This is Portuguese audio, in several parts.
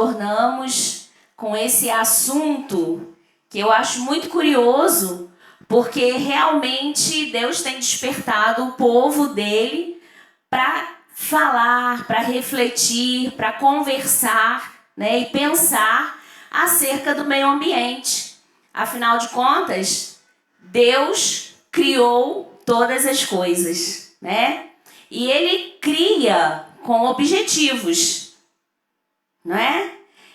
retornamos com esse assunto que eu acho muito curioso, porque realmente Deus tem despertado o povo dele para falar, para refletir, para conversar, né, e pensar acerca do meio ambiente. Afinal de contas, Deus criou todas as coisas, né? E ele cria com objetivos, não é?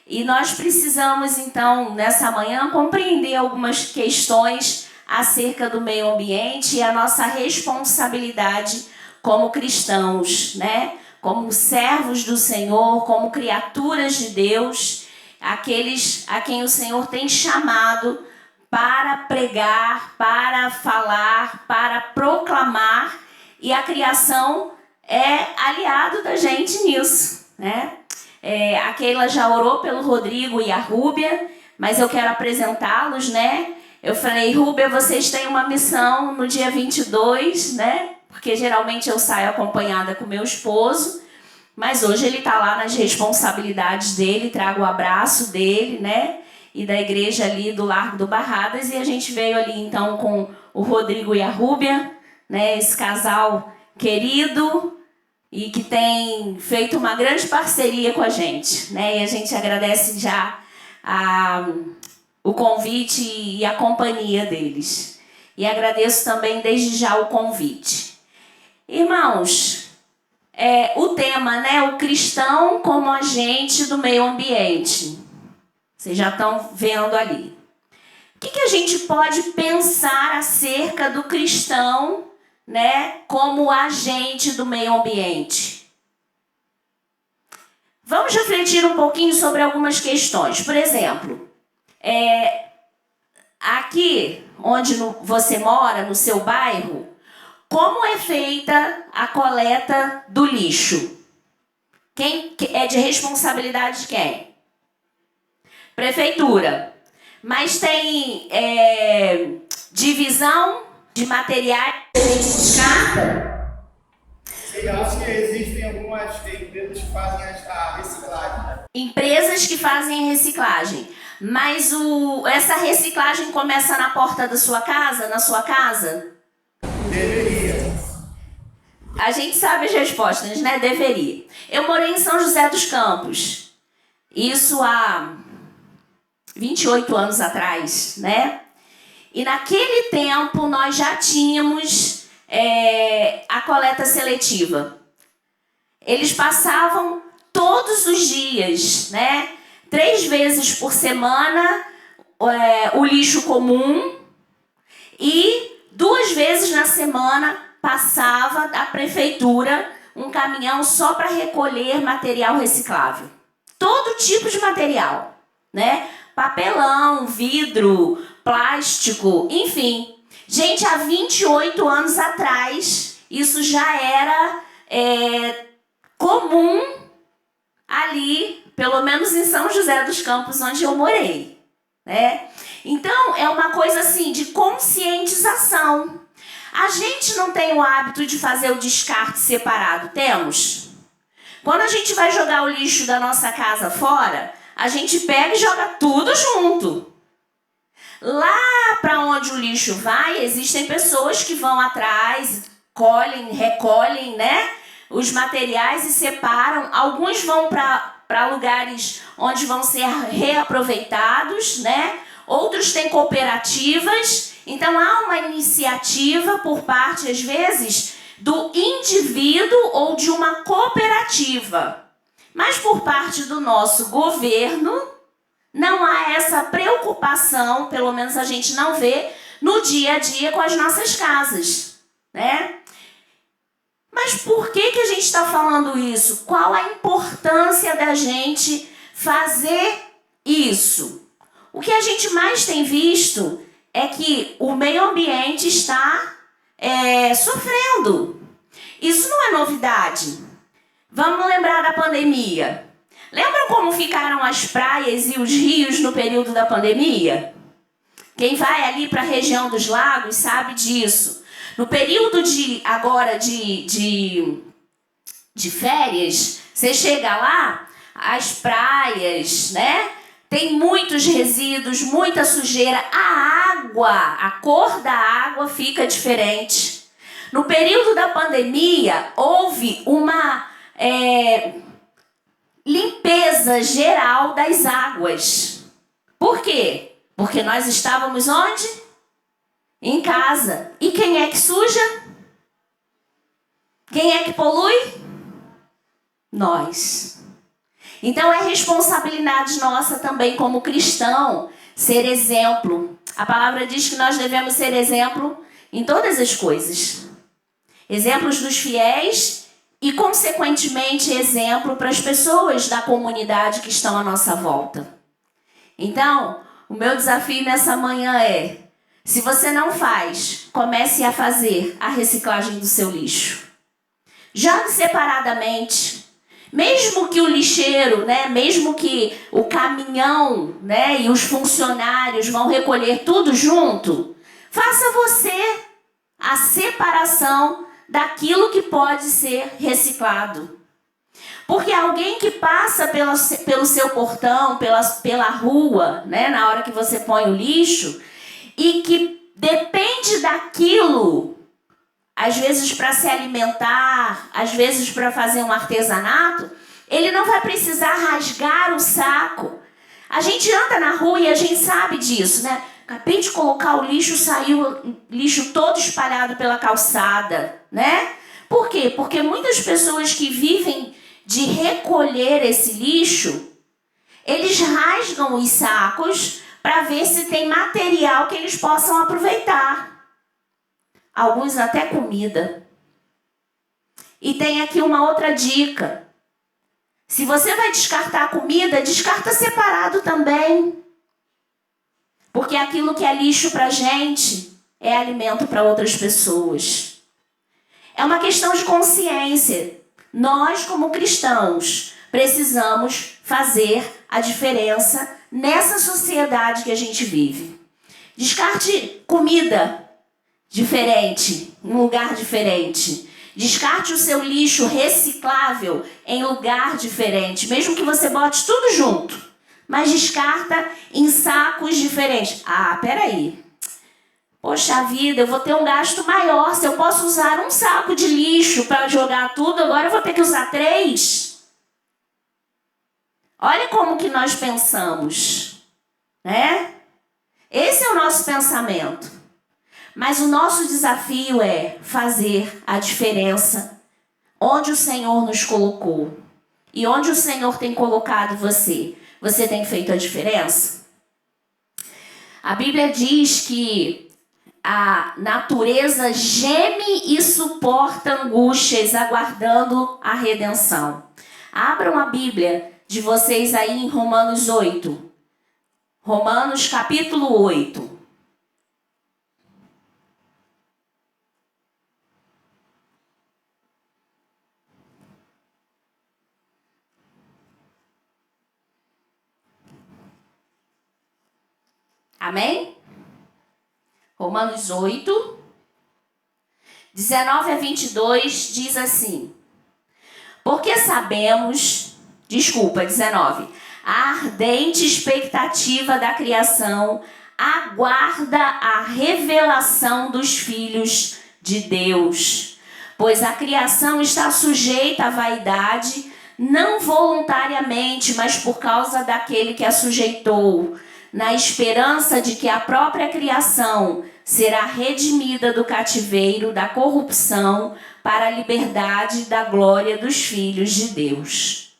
E nós precisamos, então, nessa manhã, compreender algumas questões acerca do meio ambiente e a nossa responsabilidade como cristãos, né? Como servos do Senhor, como criaturas de Deus, aqueles a quem o Senhor tem chamado para pregar, para falar, para proclamar, e a criação é aliado da gente nisso, né? A Keila já orou pelo Rodrigo e a Rúbia, mas eu quero apresentá-los, né? Eu falei, Rúbia, vocês têm uma missão no dia 22, né? Porque geralmente eu saio acompanhada com meu esposo, mas hoje ele está lá nas responsabilidades dele, trago o abraço dele, né? E da igreja ali do Largo do Barradas, e a gente veio ali então com o Rodrigo e a Rúbia, né? Esse casal querido e que tem feito uma grande parceria com a gente, né? E a gente agradece já o convite e a companhia deles. E agradeço também desde já o convite. Irmãos, o tema, né? O cristão como agente do meio ambiente. Vocês já estão vendo ali. O que a gente pode pensar acerca do cristão, né, como agente do meio ambiente? Vamos refletir um pouquinho sobre algumas questões. Por exemplo, aqui onde você mora, no seu bairro, como é feita a coleta do lixo? Quem é de responsabilidade de quem? Prefeitura. Mas tem divisão de materiais que a gente descarta? Eu acho que existem algumas empresas que fazem a reciclagem. Empresas que fazem reciclagem. Mas essa reciclagem começa na porta da sua casa, na sua casa? Deveria. A gente sabe as respostas, né? Deveria. Eu morei em São José dos Campos. Isso há 28 anos atrás, né? E naquele tempo nós já tínhamos a coleta seletiva. Eles passavam todos os dias, né? 3 vezes por semana o lixo comum, e 2 vezes na semana passava da prefeitura um caminhão só para recolher material reciclável. Todo tipo de material, né? Papelão, vidro, plástico, enfim. Gente, há 28 anos atrás, isso já era comum ali, pelo menos em São José dos Campos, onde eu morei, né? Então, é uma coisa assim de conscientização. A gente não tem o hábito de fazer o descarte separado, temos? Quando a gente vai jogar o lixo da nossa casa fora, a gente pega e joga tudo junto. Lá para onde o lixo vai, existem pessoas que vão atrás, recolhem, né, os materiais e separam. Alguns vão para lugares onde vão ser reaproveitados, né? Outros têm cooperativas. Então há uma iniciativa por parte, às vezes, do indivíduo ou de uma cooperativa. Mas por parte do nosso governo, não há essa preocupação, pelo menos a gente não vê no dia a dia com as nossas casas, né? Mas por que a gente está falando isso? Qual a importância da gente fazer isso? O que a gente mais tem visto é que o meio ambiente está sofrendo. Isso não é novidade. Vamos lembrar da pandemia. Lembram como ficaram as praias e os rios no período da pandemia? Quem vai ali para a região dos lagos sabe disso. No período de férias, você chega lá, as praias, né? Tem muitos resíduos, muita sujeira. A água, a cor da água fica diferente. No período da pandemia, houve uma limpeza geral das águas. Por quê? Porque nós estávamos onde? Em casa. E quem é que suja? Quem é que polui? Nós. Então é responsabilidade nossa também como cristão ser exemplo. A palavra diz que nós devemos ser exemplo em todas as coisas. Exemplos dos fiéis e, consequentemente, exemplo para as pessoas da comunidade que estão à nossa volta. Então, o meu desafio nessa manhã é, se você não faz, comece a fazer a reciclagem do seu lixo. Jogue separadamente. Mesmo que o lixeiro, né, mesmo que o caminhão, né, e os funcionários vão recolher tudo junto, faça você a separação daquilo que pode ser reciclado. Porque alguém que passa pelo seu portão, pela rua, né, na hora que você põe o lixo, e que depende daquilo, às vezes para se alimentar, às vezes para fazer um artesanato, ele não vai precisar rasgar o saco. A gente anda na rua e a gente sabe disso, né? Acabei de colocar o lixo, saiu o lixo todo espalhado pela calçada, né? Por quê? Porque muitas pessoas que vivem de recolher esse lixo, eles rasgam os sacos para ver se tem material que eles possam aproveitar. Alguns até comida. E tem aqui uma outra dica. Se você vai descartar comida, descarta separado também. Porque aquilo que é lixo para a gente é alimento para outras pessoas. É uma questão de consciência. Nós, como cristãos, precisamos fazer a diferença nessa sociedade que a gente vive. Descarte comida diferente, em lugar diferente. Descarte o seu lixo reciclável em lugar diferente, mesmo que você bote tudo junto, mas descarta em sacos diferentes. Ah, peraí. Poxa vida, eu vou ter um gasto maior. Se eu posso usar um saco de lixo para jogar tudo, agora eu vou ter que usar 3. Olha como que nós pensamos, né? Esse é o nosso pensamento. Mas o nosso desafio é fazer a diferença onde o Senhor nos colocou. E onde o Senhor tem colocado você. Você tem feito a diferença? A Bíblia diz que a natureza geme e suporta angústias, aguardando a redenção. Abram a Bíblia de vocês aí em Romanos 8. Romanos capítulo 8. Amém? Romanos 8, 19 a 22 diz assim: porque sabemos, 19, a ardente expectativa da criação aguarda a revelação dos filhos de Deus. Pois a criação está sujeita à vaidade, não voluntariamente, mas por causa daquele que a sujeitou, na esperança de que a própria criação será redimida do cativeiro, da corrupção, para a liberdade da glória dos filhos de Deus.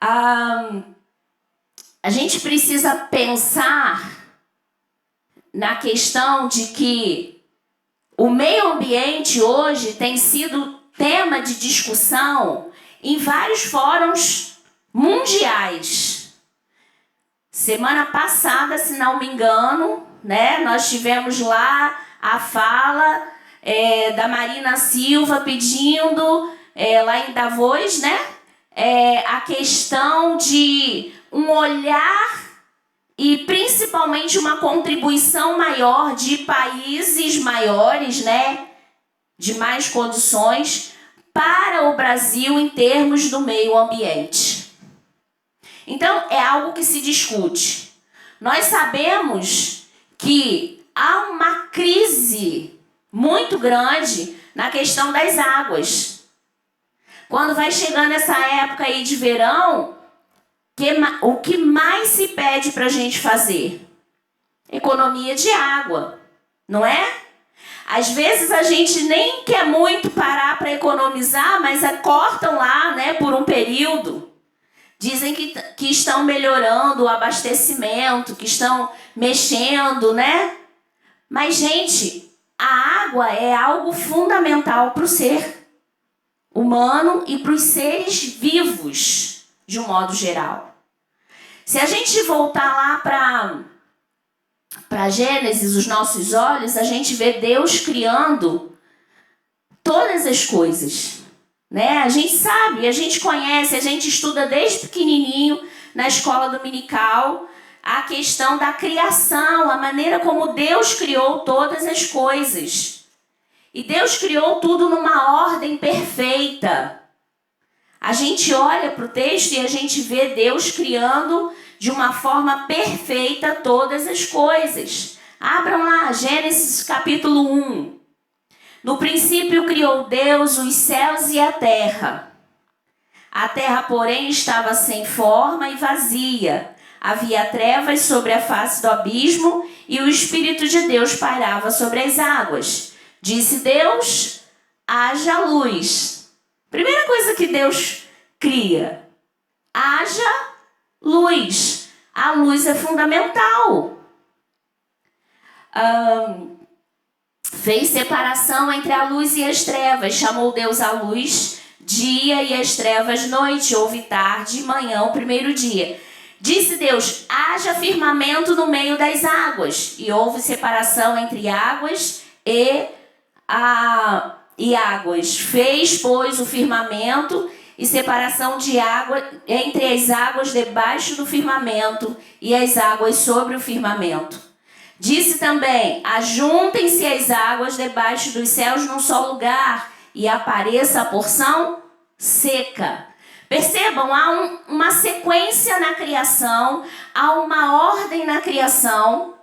A gente precisa pensar na questão de que o meio ambiente hoje tem sido tema de discussão em vários fóruns mundiais. Semana passada, se não me engano, né, nós tivemos lá a fala da Marina Silva pedindo, lá em Davos, né, a questão de um olhar e principalmente uma contribuição maior de países maiores, né, de mais condições, para o Brasil em termos do meio ambiente. Então, é algo que se discute. Nós sabemos que há uma crise muito grande na questão das águas. Quando vai chegando essa época aí de verão, o que mais se pede para a gente fazer? Economia de água, não é? Às vezes a gente nem quer muito parar para economizar, mas cortam lá, né, por um período. Dizem que estão melhorando o abastecimento, que estão mexendo, né? Mas, gente, a água é algo fundamental para o ser humano e para os seres vivos, de um modo geral. Se a gente voltar lá para Gênesis, os nossos olhos, a gente vê Deus criando todas as coisas, né? A gente sabe, a gente conhece, a gente estuda desde pequenininho na escola dominical a questão da criação, a maneira como Deus criou todas as coisas. E Deus criou tudo numa ordem perfeita. A gente olha para o texto e a gente vê Deus criando de uma forma perfeita todas as coisas. Abram lá, Gênesis capítulo 1. No princípio criou Deus os céus e a terra. A terra, porém, estava sem forma e vazia. Havia trevas sobre a face do abismo e o Espírito de Deus pairava sobre as águas. Disse Deus, haja luz. Primeira coisa que Deus cria, haja luz. A luz é fundamental. Fez separação entre a luz e as trevas. Chamou Deus a luz dia e as trevas noite. Houve tarde e manhã o primeiro dia. Disse Deus, haja firmamento no meio das águas. E houve separação entre águas e águas. Fez, pois, o firmamento e separação de água entre as águas debaixo do firmamento e as águas sobre o firmamento. Disse também, ajuntem-se as águas debaixo dos céus num só lugar e apareça a porção seca. Percebam, há uma sequência na criação, há uma ordem na criação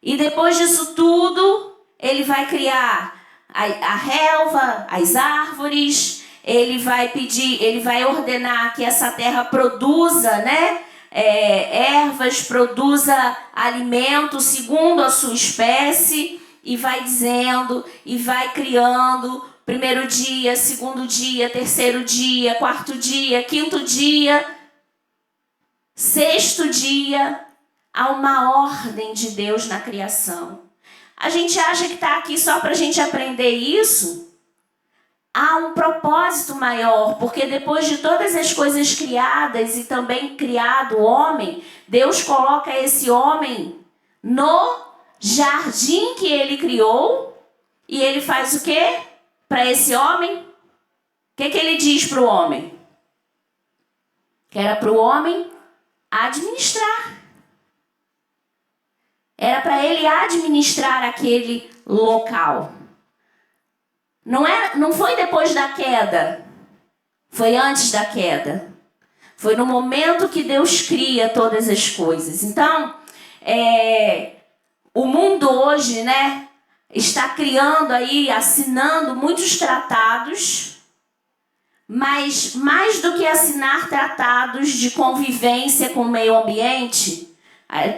e depois disso tudo ele vai criar a relva, as árvores, ele vai ordenar que essa terra produza, né? Ervas, produza alimento segundo a sua espécie e vai dizendo e vai criando primeiro dia, segundo dia, terceiro dia, quarto dia, quinto dia, sexto dia. Há uma ordem de Deus na criação. A gente acha que está aqui só para a gente aprender isso? Há um propósito maior, porque depois de todas as coisas criadas e também criado o homem, Deus coloca esse homem no jardim que ele criou e ele faz o quê para esse homem? O que ele diz para o homem? Que era para o homem administrar. Era para ele administrar aquele local. Não foi depois da queda, foi antes da queda. Foi no momento que Deus cria todas as coisas. Então, o mundo hoje, né, está criando aí, assinando muitos tratados, mas mais do que assinar tratados de convivência com o meio ambiente,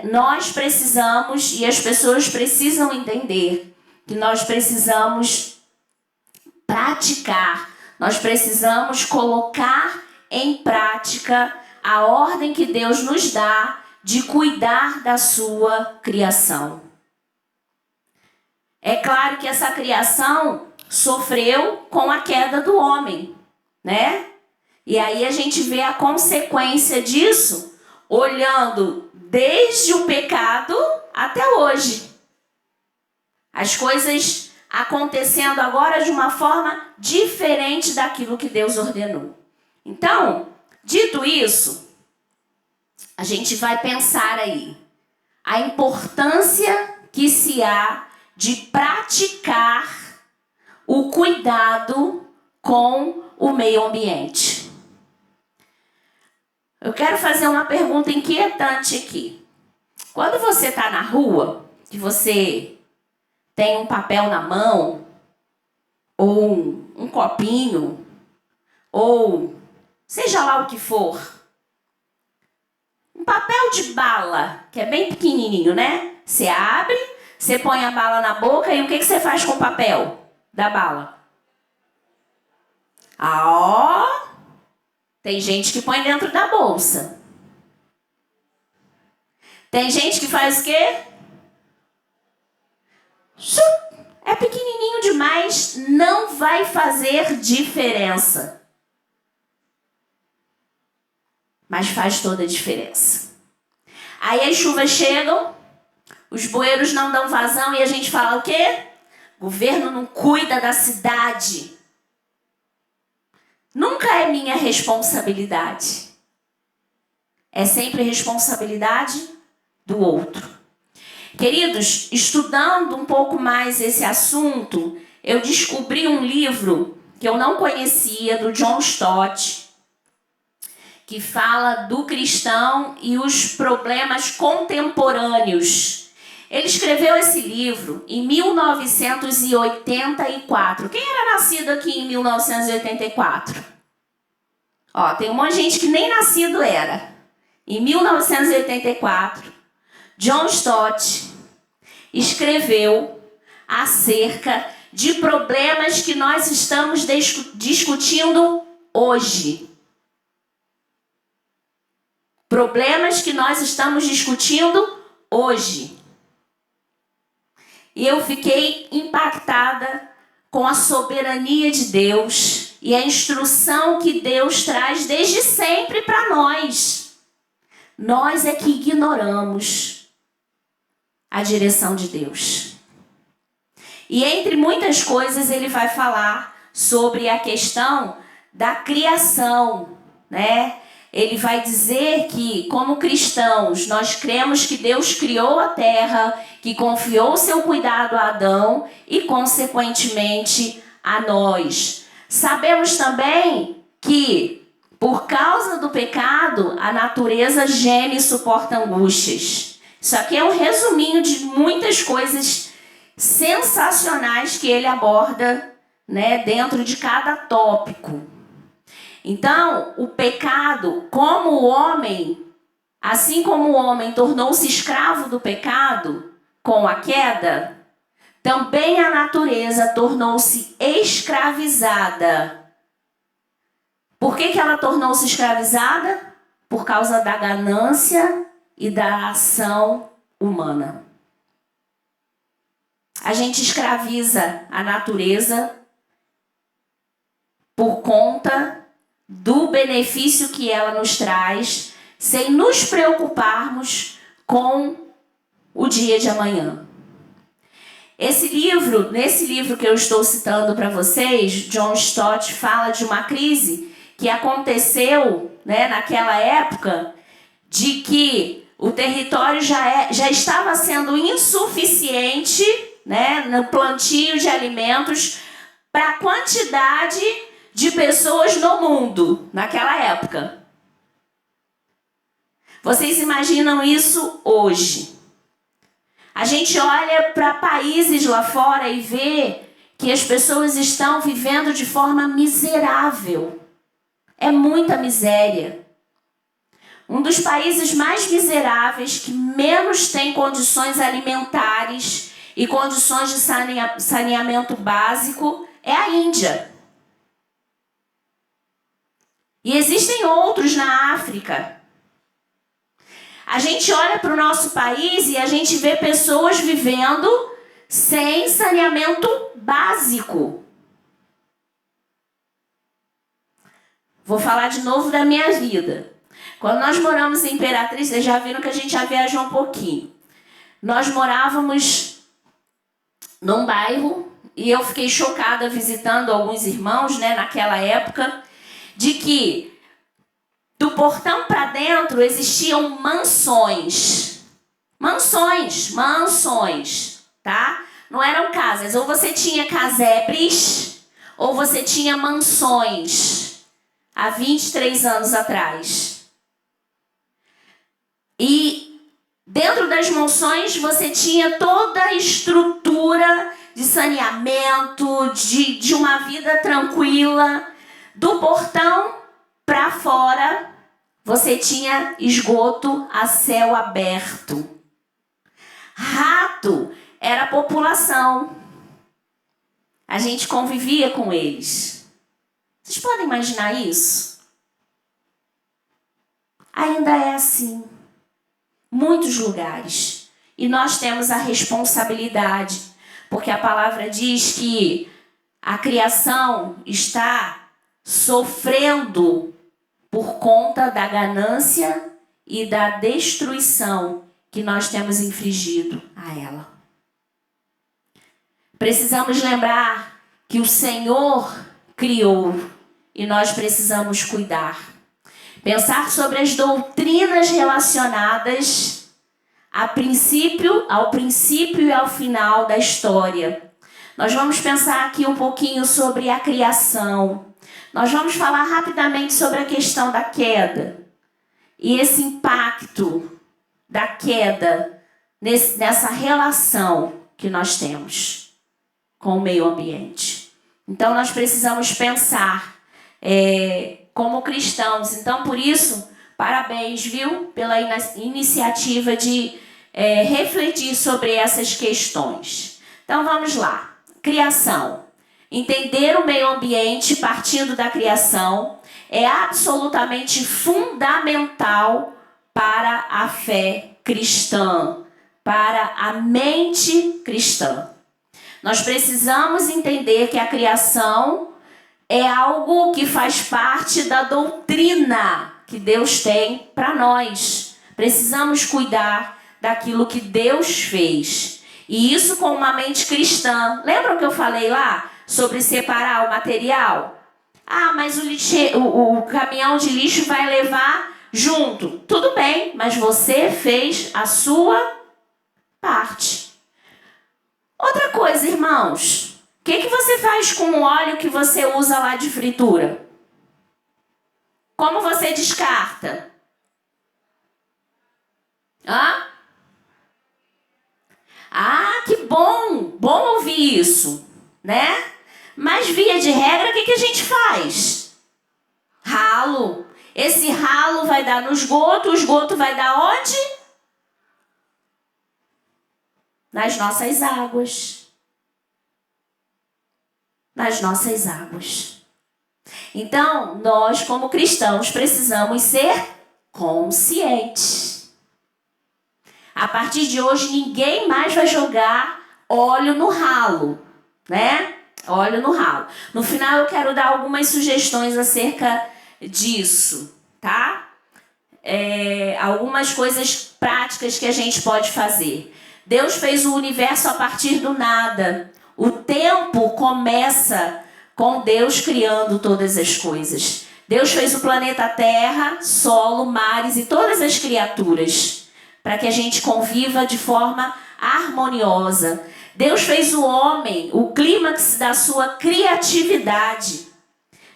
nós precisamos, e as pessoas precisam entender, que nós precisamos praticar, nós precisamos colocar em prática a ordem que Deus nos dá de cuidar da sua criação. É claro que essa criação sofreu com a queda do homem, né? E aí a gente vê a consequência disso olhando desde o pecado até hoje. As coisas acontecendo agora de uma forma diferente daquilo que Deus ordenou. Então, dito isso, a gente vai pensar aí a importância que se há de praticar o cuidado com o meio ambiente. Eu quero fazer uma pergunta inquietante aqui. Quando você está na rua, que você tem um papel na mão, ou um copinho, ou seja lá o que for, um papel de bala, que é bem pequenininho, né? Você abre, você põe a bala na boca e o que você faz com o papel da bala? Tem gente que põe dentro da bolsa. Tem gente que faz o quê? É pequenininho demais, não vai fazer diferença. Mas faz toda a diferença. Aí as chuvas chegam, os bueiros não dão vazão e a gente fala o quê? O governo não cuida da cidade. Nunca é minha responsabilidade. É sempre responsabilidade do outro. Queridos, estudando um pouco mais esse assunto, eu descobri um livro que eu não conhecia, do John Stott, que fala do cristão e os problemas contemporâneos. Ele escreveu esse livro em 1984. Quem era nascido aqui em 1984? Tem um monte de gente que nem nascido era. Em 1984, John Stott escreveu acerca de problemas que nós estamos discutindo hoje. Problemas que nós estamos discutindo hoje. E eu fiquei impactada com a soberania de Deus e a instrução que Deus traz desde sempre para nós. Nós é que ignoramos a direção de Deus. E entre muitas coisas ele vai falar sobre a questão da criação, né? Ele vai dizer que, como cristãos, nós cremos que Deus criou a terra, que confiou seu cuidado a Adão e, consequentemente, a nós. Sabemos também que, por causa do pecado, a natureza geme e suporta angústias. Isso aqui é um resuminho de muitas coisas sensacionais que ele aborda, né, dentro de cada tópico. Então, o pecado, como o homem, assim como o homem tornou-se escravo do pecado com a queda, também a natureza tornou-se escravizada. Por que ela tornou-se escravizada? Por causa da ganância e da ação humana. A gente escraviza a natureza por conta do benefício que ela nos traz, sem nos preocuparmos com o dia de amanhã. Nesse livro que eu estou citando para vocês, John Stott fala de uma crise que aconteceu, né, naquela época, de que o território já estava sendo insuficiente, né, no plantio de alimentos para a quantidade de pessoas no mundo, naquela época. Vocês imaginam isso hoje? A gente olha para países lá fora e vê que as pessoas estão vivendo de forma miserável. É muita miséria. Um dos países mais miseráveis, que menos tem condições alimentares e condições de saneamento básico, é a Índia. E existem outros na África. A gente olha para o nosso país e a gente vê pessoas vivendo sem saneamento básico. Vou falar de novo da minha vida. Quando nós moramos em Imperatriz, vocês já viram que a gente já viajou um pouquinho. Nós morávamos num bairro e eu fiquei chocada visitando alguns irmãos, né, naquela época, de que do portão para dentro existiam mansões. Mansões, tá? Não eram casas. Ou você tinha casebres, ou você tinha mansões. Há 23 anos atrás. Dentro das mansões você tinha toda a estrutura de saneamento, de uma vida tranquila. Do portão para fora você tinha esgoto a céu aberto. Rato era a população. A gente convivia com eles. Vocês podem imaginar isso? Ainda é assim. Muitos lugares. E nós temos a responsabilidade, porque a palavra diz que a criação está sofrendo por conta da ganância e da destruição que nós temos infligido a ela. Precisamos lembrar que o Senhor criou e nós precisamos cuidar. Pensar sobre as doutrinas relacionadas ao princípio e ao final da história. Nós vamos pensar aqui um pouquinho sobre a criação. Nós vamos falar rapidamente sobre a questão da queda e esse impacto da queda nessa relação que nós temos com o meio ambiente. Então nós precisamos pensar como cristãos. Então por isso, parabéns, viu, pela iniciativa de refletir sobre essas questões. Então vamos lá. Criação. Entender o meio ambiente partindo da criação é absolutamente fundamental para a fé cristã, para a mente cristã. Nós precisamos entender que a criação é algo que faz parte da doutrina que Deus tem para nós. Precisamos cuidar daquilo que Deus fez. E isso com uma mente cristã. Lembram que eu falei lá sobre separar o material? Ah, mas o caminhão de lixo vai levar junto. Tudo bem, mas você fez a sua parte. Outra coisa, irmãos. O que você faz com o óleo que você usa lá de fritura? Como você descarta? Hã? Ah, que bom! Bom ouvir isso, né? Mas via de regra, o que a gente faz? Ralo. Esse ralo vai dar no esgoto, o esgoto vai dar onde? Nas nossas águas. Nas nossas águas. Então, nós como cristãos precisamos ser conscientes. A partir de hoje, ninguém mais vai jogar óleo no ralo, né? Óleo no ralo. No final, eu quero dar algumas sugestões acerca disso, tá? Algumas coisas práticas que a gente pode fazer. Deus fez o universo a partir do nada. O tempo começa com Deus criando todas as coisas. Deus fez o planeta Terra, solo, mares e todas as criaturas, para que a gente conviva de forma harmoniosa. Deus fez o homem, o clímax da sua criatividade.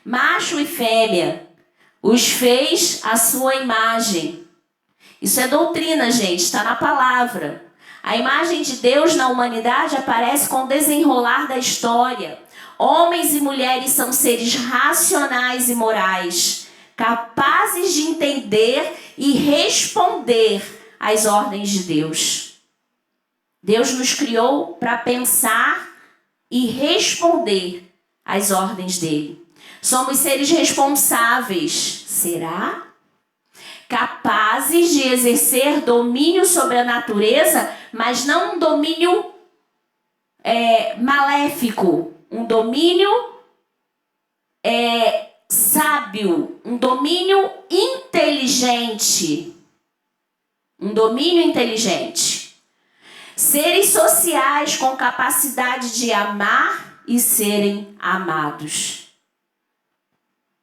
Macho e fêmea. Os fez à sua imagem. Isso é doutrina, gente, está na palavra. A imagem de Deus na humanidade aparece com o desenrolar da história. Homens e mulheres são seres racionais e morais, capazes de entender e responder às ordens de Deus. Deus nos criou para pensar e responder às ordens dele. Somos seres responsáveis, será? Capazes de exercer domínio sobre a natureza, mas não um domínio maléfico, um domínio sábio, um domínio inteligente. Um domínio inteligente. Seres sociais com capacidade de amar e serem amados.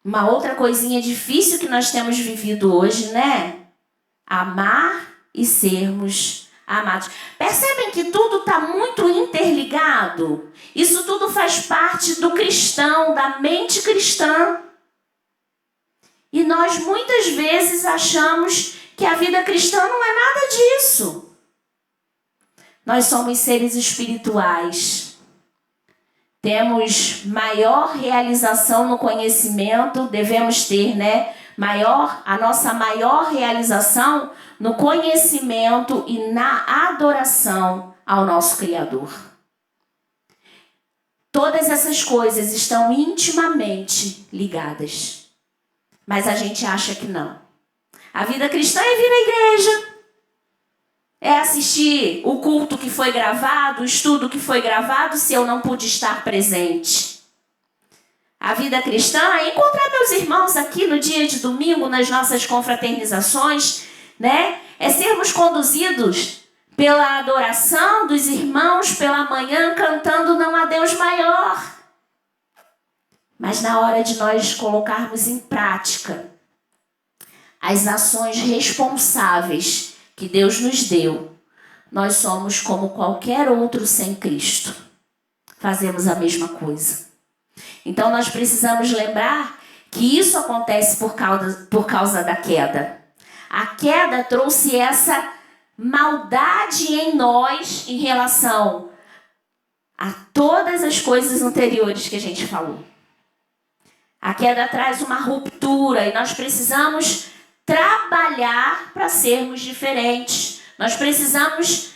Uma outra coisinha difícil que nós temos vivido hoje, né? Amar e sermos amados. Percebem que tudo está muito interligado? Isso tudo faz parte do cristão, da mente cristã. E nós muitas vezes achamos que a vida cristã não é nada disso. Nós somos seres espirituais. Temos maior realização no conhecimento, devemos ter, a nossa maior realização no conhecimento e na adoração ao nosso Criador. Todas essas coisas estão intimamente ligadas. Mas a gente acha que não. A vida cristã é vir à igreja, é assistir o culto que foi gravado, o estudo que foi gravado, se eu não pude estar presente. A vida cristã é encontrar meus irmãos aqui no dia de domingo, nas nossas confraternizações, É sermos conduzidos pela adoração dos irmãos pela manhã, cantando não há Deus maior. Mas na hora de nós colocarmos em prática as ações responsáveis que Deus nos deu, nós somos como qualquer outro sem Cristo. Fazemos a mesma coisa. Então nós precisamos lembrar que isso acontece por causa da queda. A queda trouxe essa maldade em nós em relação a todas as coisas anteriores que a gente falou. A queda traz uma ruptura e nós precisamos trabalhar para sermos diferentes. Nós precisamos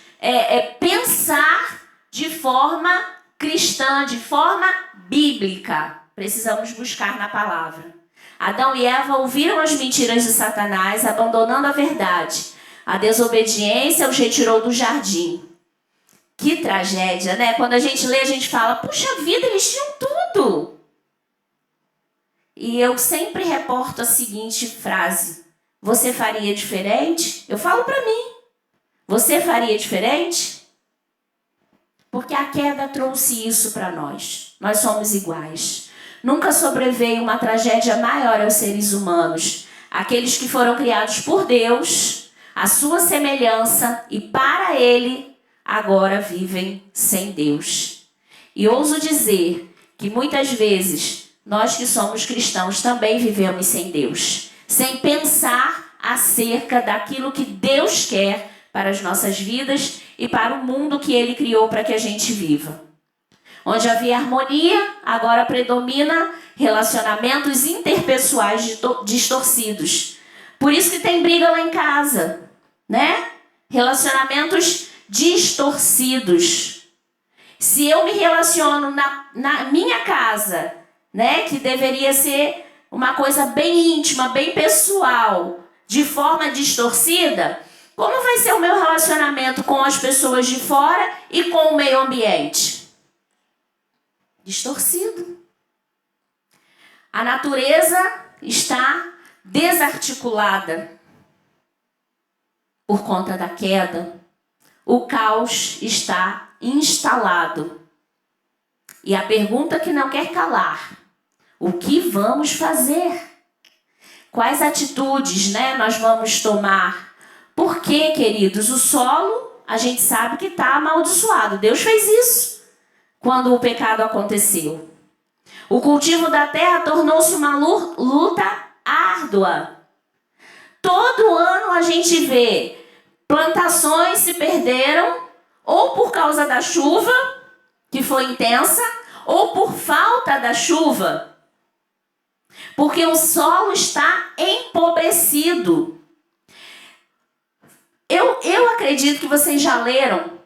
pensar de forma cristã, de forma bíblica. Precisamos buscar na palavra. Adão e Eva ouviram as mentiras de Satanás, abandonando a verdade. A desobediência os retirou do jardim. Que tragédia, né? Quando a gente lê, a gente fala, puxa vida, eles tinham tudo. E eu sempre reporto a seguinte frase: você faria diferente? Eu falo para mim. Você faria diferente? Porque a queda trouxe isso para nós. Nós somos iguais. Nunca sobreveio uma tragédia maior aos seres humanos. Aqueles que foram criados por Deus, à sua semelhança e para Ele, agora vivem sem Deus. E ouso dizer que muitas vezes nós que somos cristãos também vivemos sem Deus, sem pensar acerca daquilo que Deus quer para as nossas vidas e para o mundo que Ele criou para que a gente viva. Onde havia harmonia, agora predomina relacionamentos interpessoais distorcidos. Por isso que tem briga lá em casa, Relacionamentos distorcidos. Se eu me relaciono na minha casa, que deveria ser uma coisa bem íntima, bem pessoal, de forma distorcida, como vai ser o meu relacionamento com as pessoas de fora e com o meio ambiente? Distorcido. A natureza está desarticulada por conta da queda. O caos está instalado. E a pergunta que não quer calar: o que vamos fazer? Quais atitudes, nós vamos tomar? Porque, queridos, o solo, a gente sabe que está amaldiçoado. Deus fez isso quando o pecado aconteceu. O cultivo da terra tornou-se uma luta árdua. Todo ano a gente vê plantações se perderam, ou por causa da chuva, que foi intensa, ou por falta da chuva. Porque o solo está empobrecido. Eu acredito que vocês já leram,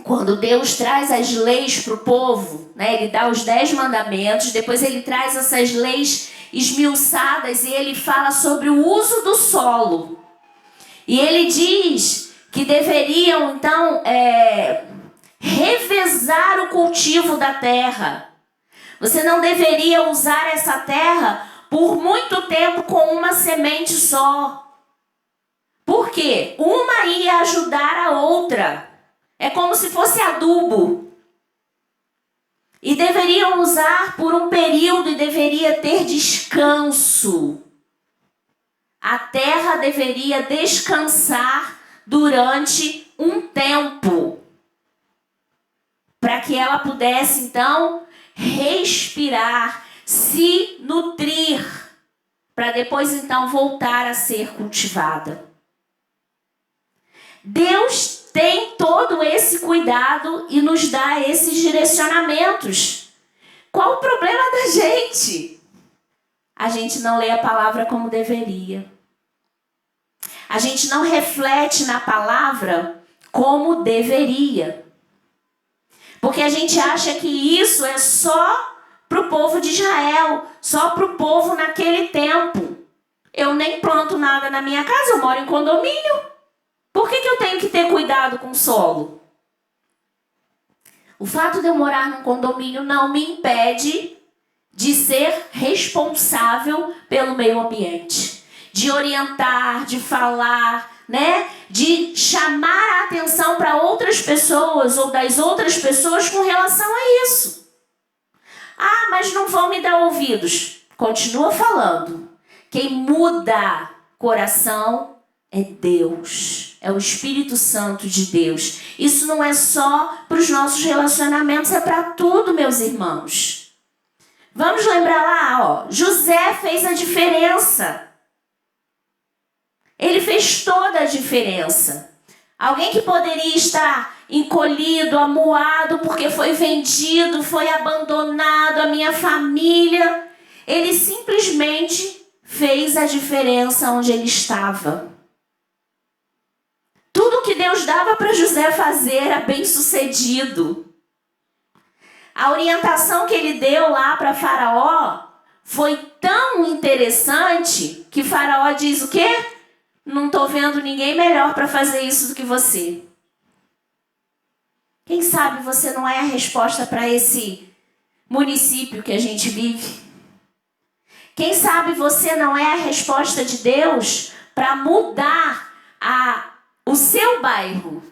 quando Deus traz as leis para o povo, Ele dá os 10 mandamentos, depois Ele traz essas leis esmiuçadas e Ele fala sobre o uso do solo. E Ele diz que deveriam, então, revezar o cultivo da terra. Você não deveria usar essa terra por muito tempo com uma semente só. Por quê? Uma ia ajudar a outra. É como se fosse adubo. E deveriam usar por um período e deveria ter descanso. A terra deveria descansar durante um tempo. Para que ela pudesse, então, respirar, se nutrir. Para depois, então, voltar a ser cultivada. Deus tem todo esse cuidado e nos dá esses direcionamentos. Qual o problema da gente? A gente não lê a palavra como deveria. A gente não reflete na palavra como deveria. Porque a gente acha que isso é só para o povo de Israel, só para o povo naquele tempo. Eu nem planto nada na minha casa, eu moro em condomínio. Por que eu tenho que ter cuidado com o solo? O fato de eu morar num condomínio não me impede de ser responsável pelo meio ambiente, de orientar, de falar, né? De chamar a atenção para outras pessoas ou das outras pessoas com relação a isso. Ah, mas não vão me dar ouvidos. Continua falando. Quem muda coração é Deus. É o Espírito Santo de Deus. Isso não é só para os nossos relacionamentos, é para tudo, meus irmãos. Vamos lembrar lá, ó. José fez a diferença. Ele fez toda a diferença. Alguém que poderia estar encolhido, amuado, porque foi vendido, foi abandonado, a minha família. Ele simplesmente fez a diferença onde ele estava. Tudo que Deus dava para José fazer era bem sucedido. A orientação que ele deu lá para Faraó foi tão interessante que Faraó diz o quê? Não estou vendo ninguém melhor para fazer isso do que você. Quem sabe você não é a resposta para esse município que a gente vive? Quem sabe você não é a resposta de Deus para mudar o seu bairro,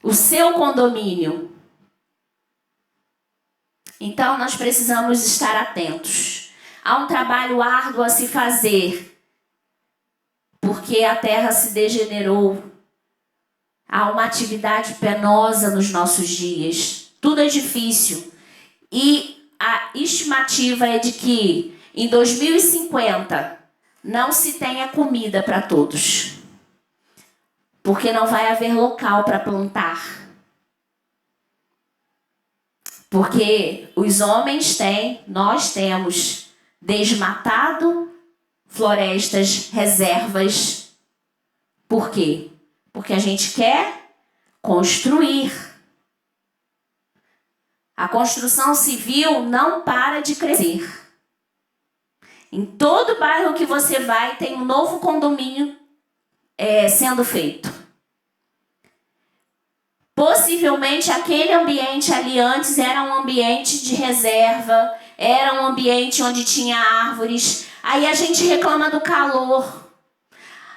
o seu condomínio? Então nós precisamos estar atentos. Há um trabalho árduo a se fazer, porque a terra se degenerou. Há uma atividade penosa nos nossos dias. Tudo é difícil. E a estimativa é de que em 2050 não se tenha comida para todos. Porque não vai haver local para plantar. Porque os homens nós temos desmatado florestas, reservas. Por quê? Porque a gente quer construir. A construção civil não para de crescer. Em todo bairro que você vai, tem um novo condomínio sendo feito. Possivelmente aquele ambiente ali antes era um ambiente de reserva, era um ambiente onde tinha árvores. Aí a gente reclama do calor.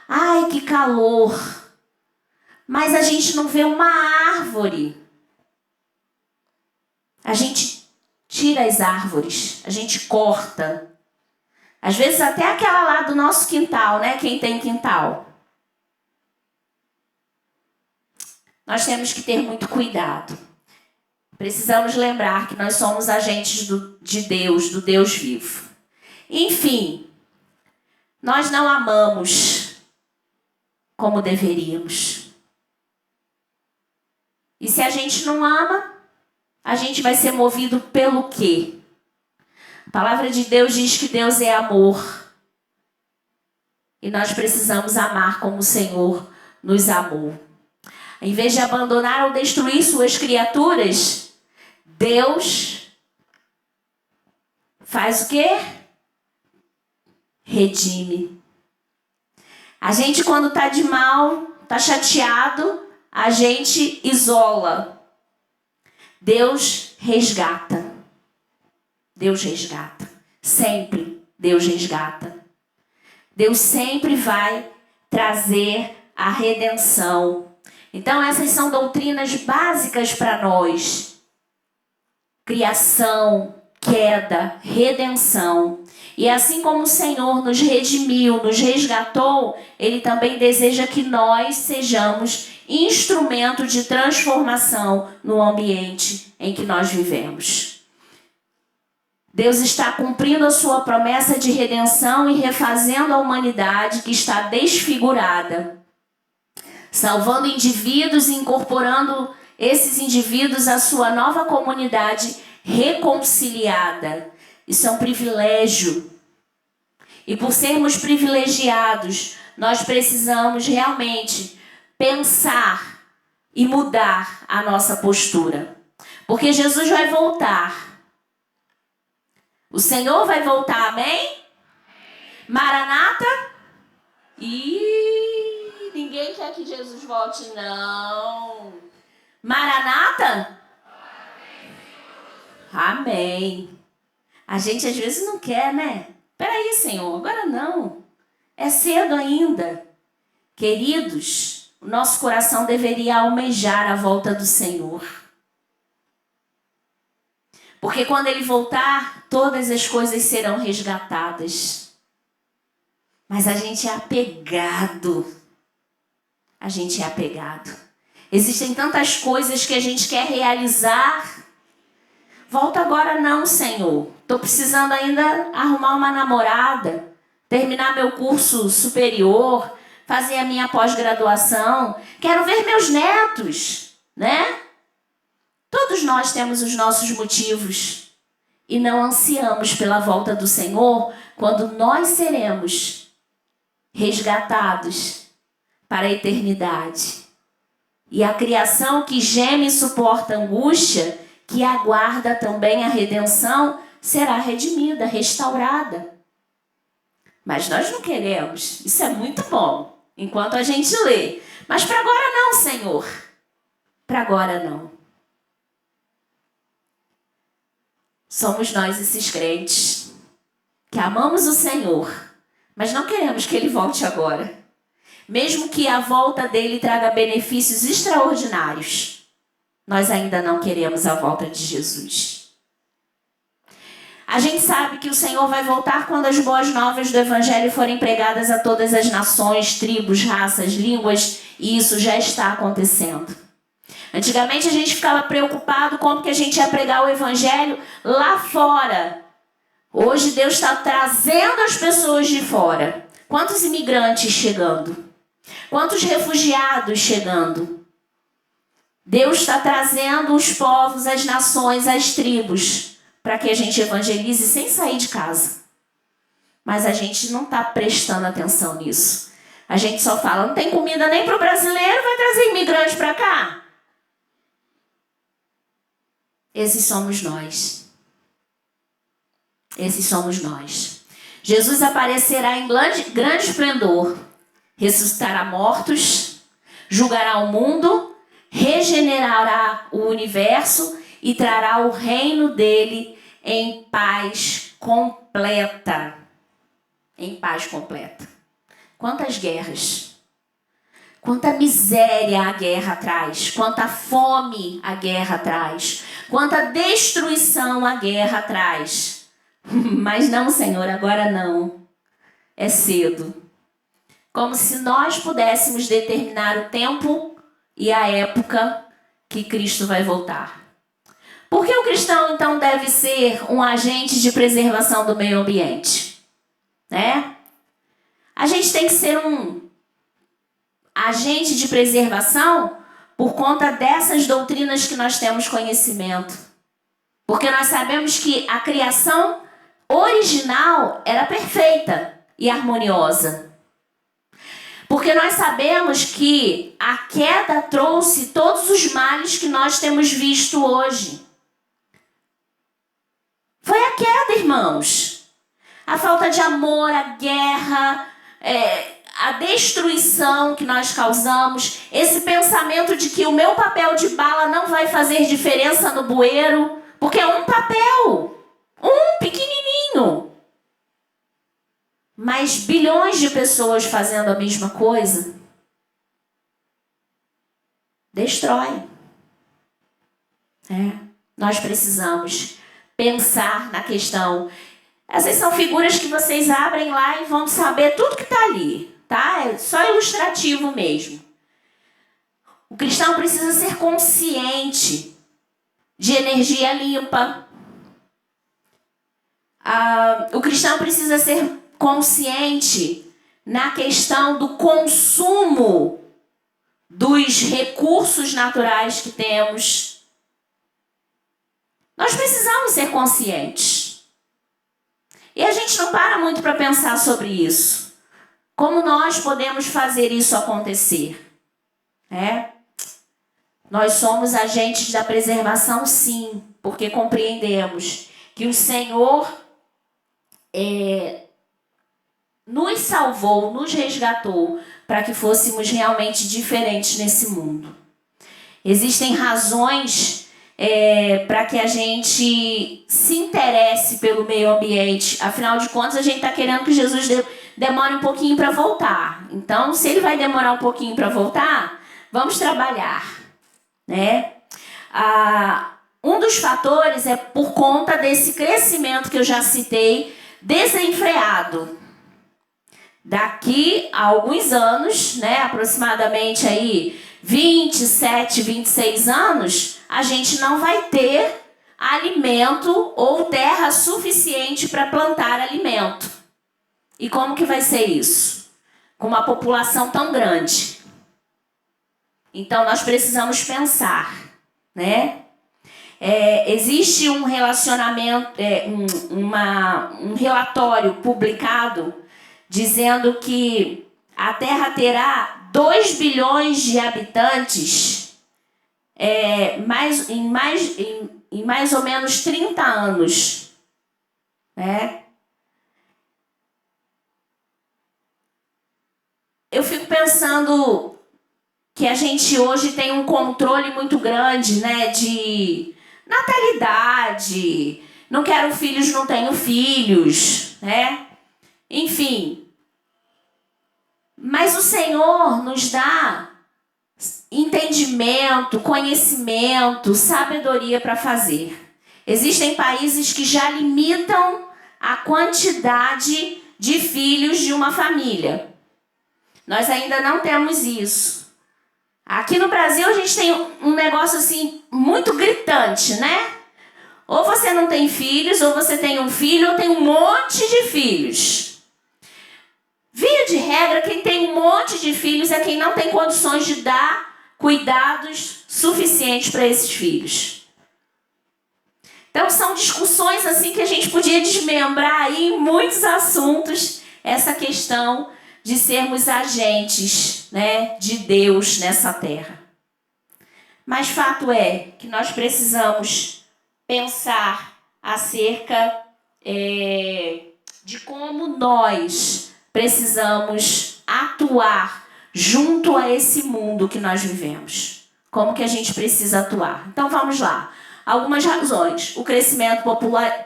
Ai, que calor! Mas a gente não vê uma árvore. A gente tira as árvores, a gente corta. Às vezes até aquela lá do nosso quintal, né? Quem tem quintal. Nós temos que ter muito cuidado. Precisamos lembrar que nós somos agentes de Deus, do Deus vivo. Enfim, nós não amamos como deveríamos. E se a gente não ama, a gente vai ser movido pelo quê? A palavra de Deus diz que Deus é amor. E nós precisamos amar como o Senhor nos amou. Em vez de abandonar ou destruir suas criaturas, Deus faz o quê? Redime. A gente, quando está de mal, está chateado, a gente isola. Deus resgata. Deus resgata. Sempre Deus resgata. Deus sempre vai trazer a redenção. Então essas são doutrinas básicas para nós. Criação, queda, redenção. E assim como o Senhor nos redimiu, nos resgatou, Ele também deseja que nós sejamos instrumento de transformação no ambiente em que nós vivemos. Deus está cumprindo a sua promessa de redenção e refazendo a humanidade que está desfigurada. salvando indivíduos e incorporando esses indivíduos à sua nova comunidade reconciliada. Isso é um privilégio. E por sermos privilegiados, nós precisamos realmente pensar e mudar a nossa postura. Porque Jesus vai voltar. O Senhor vai voltar, amém? Maranata? Ih, ninguém quer que Jesus volte, não. Maranata? Amém. A gente às vezes não quer, né? Peraí, Senhor, agora não. É cedo ainda. Queridos, o nosso coração deveria almejar a volta do Senhor. Porque quando Ele voltar, todas as coisas serão resgatadas. Mas a gente é apegado. A gente é apegado. Existem tantas coisas que a gente quer realizar. Volta agora não, Senhor. Estou precisando ainda arrumar uma namorada, terminar meu curso superior, fazer a minha pós-graduação. Quero ver meus netos, né? Todos nós temos os nossos motivos e não ansiamos pela volta do Senhor quando nós seremos resgatados para a eternidade. E a criação que geme e suporta angústia, que aguarda também a redenção, será redimida, restaurada. Mas nós não queremos. Isso é muito bom, enquanto a gente lê. Mas para agora não, Senhor. Para agora não. Somos nós esses crentes que amamos o Senhor, mas não queremos que Ele volte agora. Mesmo que a volta dele traga benefícios extraordinários, nós ainda não queremos a volta de Jesus. A gente sabe que o Senhor vai voltar quando as boas novas do Evangelho forem pregadas a todas as nações, tribos, raças, línguas, e isso já está acontecendo. Antigamente a gente ficava preocupado como que a gente ia pregar o Evangelho lá fora. Hoje Deus está trazendo as pessoas de fora. Quantos imigrantes chegando? Quantos refugiados chegando? Deus está trazendo os povos, as nações, as tribos, para que a gente evangelize sem sair de casa. Mas a gente não está prestando atenção nisso. A gente só fala, não tem comida nem para o brasileiro, vai trazer imigrante para cá? Esses somos nós. Esses somos nós. Jesus aparecerá em grande esplendor, ressuscitará mortos, julgará o mundo, regenerará o universo e trará o reino dele em paz completa. Em paz completa. Quantas guerras, quanta miséria a guerra traz, quanta fome a guerra traz, quanta destruição a guerra traz. Mas não, Senhor, agora não. É cedo. Como se nós pudéssemos determinar o tempo e a época que Cristo vai voltar. Por que o cristão, então, deve ser um agente de preservação do meio ambiente? Né? A gente tem que ser um agente de preservação por conta dessas doutrinas que nós temos conhecimento. Porque nós sabemos que a criação original era perfeita e harmoniosa. Porque nós sabemos que a queda trouxe todos os males que nós temos visto hoje. Foi a queda, irmãos. A falta de amor, a guerra, a destruição que nós causamos, esse pensamento de que o meu papel de bala não vai fazer diferença no bueiro, porque é um papel, um pequenininho. Mas bilhões de pessoas fazendo a mesma coisa, destrói. Nós precisamos pensar na questão. Essas são figuras que vocês abrem lá e vão saber tudo que está ali, tá? É só ilustrativo mesmo. O cristão precisa ser consciente de energia limpa. O cristão precisa ser consciente na questão do consumo dos recursos naturais que temos. Nós precisamos ser conscientes. E a gente não para muito para pensar sobre isso. Como nós podemos fazer isso acontecer? Nós somos agentes da preservação, sim, porque compreendemos que o Senhor nos salvou, nos resgatou para que fôssemos realmente diferentes nesse mundo. Existem razões para que a gente se interesse pelo meio ambiente. Afinal de contas, a gente está querendo que Jesus demore um pouquinho para voltar. Então, se ele vai demorar um pouquinho para voltar, vamos trabalhar, né? Um dos fatores é por conta desse crescimento que eu já citei, desenfreado. Daqui a alguns anos, né, aproximadamente aí 27, 26 anos, a gente não vai ter alimento ou terra suficiente para plantar alimento. E como que vai ser isso? Com uma população tão grande. Então, nós precisamos pensar, né? Existe um relacionamento, um relatório publicado dizendo que a Terra terá 2 bilhões de habitantes em mais ou menos 30 anos. Né? Eu fico pensando que a gente hoje tem um controle muito grande, né, de natalidade. Não quero filhos, não tenho filhos, né? Enfim. Mas o Senhor nos dá entendimento, conhecimento, sabedoria para fazer. Existem países que já limitam a quantidade de filhos de uma família. Nós ainda não temos isso. Aqui no Brasil a gente tem um negócio assim muito gritante, né? Ou você não tem filhos, ou você tem um filho, ou tem um monte de filhos. Via de regra, quem tem um monte de filhos é quem não tem condições de dar cuidados suficientes para esses filhos. Então são discussões assim que a gente podia desmembrar aí em muitos assuntos, essa questão de sermos agentes, né, de Deus nessa terra. Mas fato é que nós precisamos pensar acerca de como nós precisamos atuar junto a esse mundo que nós vivemos. Como que a gente precisa atuar? Então vamos lá. Algumas razões. O crescimento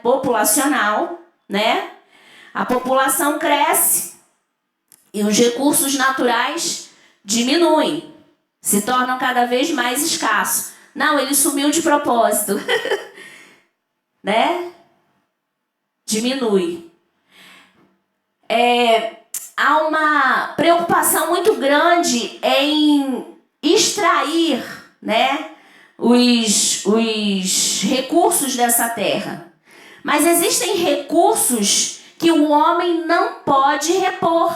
populacional, né? A população cresce e os recursos naturais diminuem, se tornam cada vez mais escassos. Não, ele sumiu de propósito. Né? Diminui. Há uma preocupação muito grande em extrair, né, os recursos dessa terra. Mas existem recursos que o homem não pode repor.